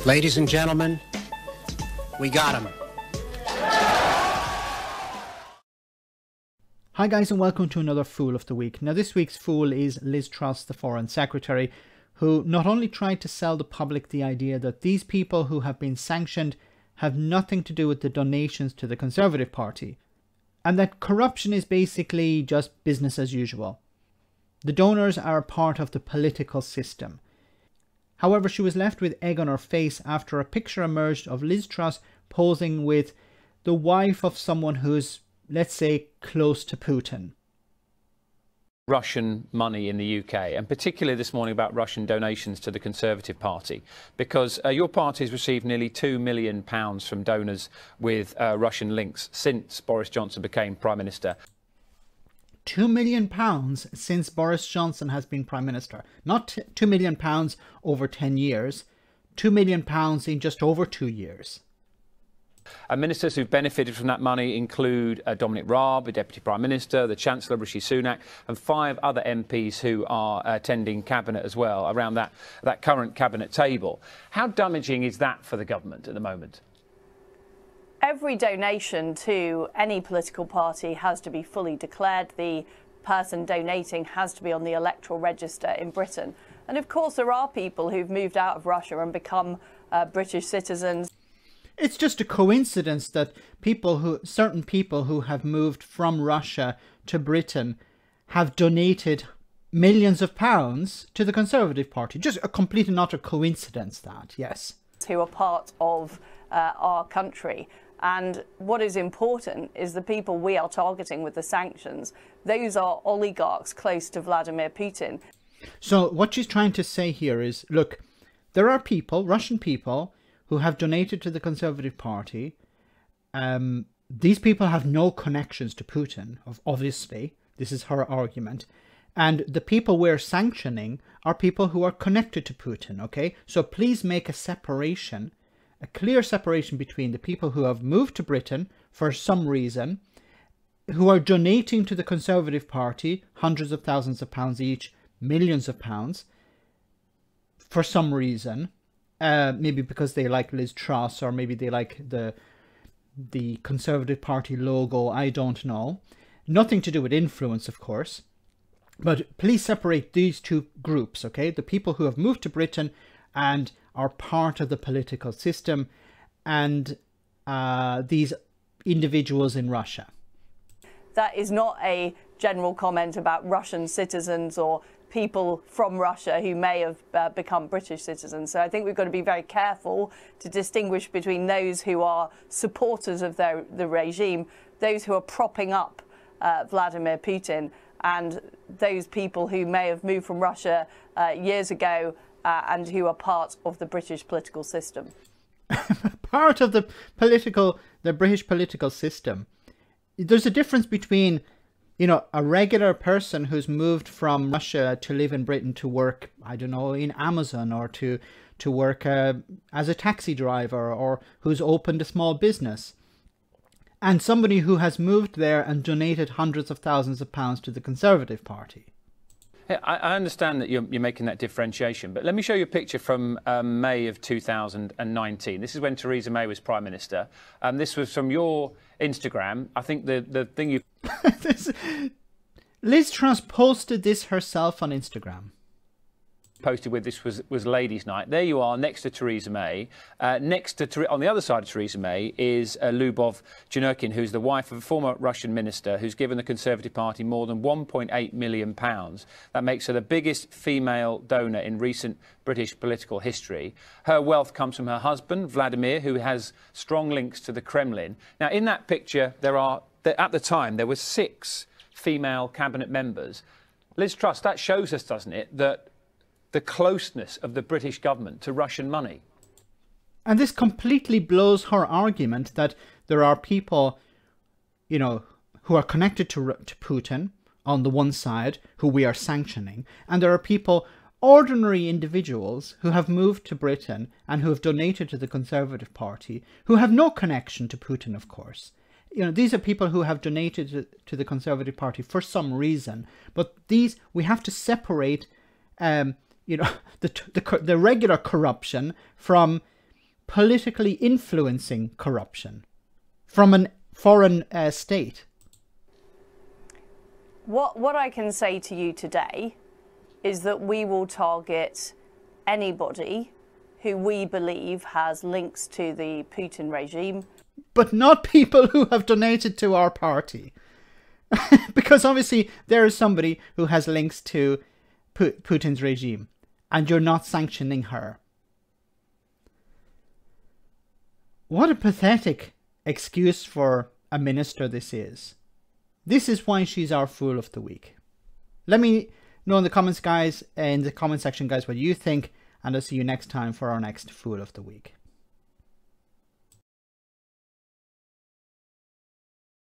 Ladies and gentlemen, we got him. Hi guys, and welcome to another Fool of the Week. Now this week's Fool is Liz Truss, the Foreign Secretary, who not only tried to sell the public the idea that these people who have been sanctioned have nothing to do with the donations to the Conservative Party, and that corruption is basically just business as usual. The donors are part of the political system. However, she was left with egg on her face after a picture emerged of Liz Truss posing with the wife of someone who's, let's say, close to Putin. Russian money in the UK, and particularly this morning about Russian donations to the Conservative Party, because your party has received nearly £2 million from donors with Russian links since Boris Johnson became Prime Minister. £2 million since Boris Johnson has been Prime Minister. Not £2 million over 10 years, £2 million in just over 2 years. Ministers who've benefited from that money include Dominic Raab, the Deputy Prime Minister, the Chancellor Rishi Sunak, and 5 other MPs who are attending Cabinet as well, around that current Cabinet table. How damaging is that for the government at the moment? Every donation to any political party has to be fully declared. The person donating has to be on the electoral register in Britain. And of course, there are people who've moved out of Russia and become British citizens. It's just a coincidence that certain people who have moved from Russia to Britain have donated millions of pounds to the Conservative Party. Just a complete and utter coincidence that, yes. Who are part of our country. And what is important is the people we are targeting with the sanctions. Those are oligarchs close to Vladimir Putin. So what she's trying to say here is, look, there are people, Russian people, who have donated to the Conservative Party. These people have no connections to Putin, obviously. This is her argument. And the people we're sanctioning are people who are connected to Putin, okay? So please make a separation, a clear separation between the people who have moved to Britain for some reason, who are donating to the Conservative Party, hundreds of thousands of pounds each, millions of pounds, for some reason, maybe because they like Liz Truss, or maybe they like the Conservative Party logo, I don't know. Nothing to do with influence, of course. But please separate these two groups, okay? The people who have moved to Britain and are part of the political system, and these individuals in Russia. That is not a general comment about Russian citizens or people from Russia who may have become British citizens. So I think we've got to be very careful to distinguish between those who are supporters of the regime, those who are propping up Vladimir Putin, and those people who may have moved from Russia years ago and who are part of the British political system. Part of the British political system. There's a difference between, you know, a regular person who's moved from Russia to live in Britain to work, I don't know, in Amazon, or to work as a taxi driver, or who's opened a small business, and somebody who has moved there and donated hundreds of thousands of pounds to the Conservative Party. Yeah, I understand that you're making that differentiation, but let me show you a picture from May of 2019. This is when Theresa May was Prime Minister. This was from your Instagram. I think the thing you... Liz Truss posted this herself on Instagram. Posted with this was Ladies' Night. There you are, next to Theresa May. On the other side of Theresa May is Lyubov Janurkin, who's the wife of a former Russian minister who's given the Conservative Party more than £1.8 million. That makes her the biggest female donor in recent British political history. Her wealth comes from her husband, Vladimir, who has strong links to the Kremlin. Now, in that picture, at the time, there were 6 female cabinet members. Liz Truss, that shows us, doesn't it, that the closeness of the British government to Russian money. And this completely blows her argument that there are people, you know, who are connected to Putin on the one side, who we are sanctioning, and there are people, ordinary individuals, who have moved to Britain and who have donated to the Conservative Party, who have no connection to Putin, of course. You know, these are people who have donated to the Conservative Party for some reason, but these, we have to separate you know, the regular corruption from politically influencing corruption from a foreign state? What I can say to you today is that we will target anybody who we believe has links to the Putin regime. But not people who have donated to our party. Because obviously there is somebody who has links to Putin's regime, and you're not sanctioning her. What a pathetic excuse for a minister this is. This is why she's our Fool of the Week. Let me know in the comments, guys, in the comment section, guys, what you think, and I'll see you next time for our next Fool of the Week.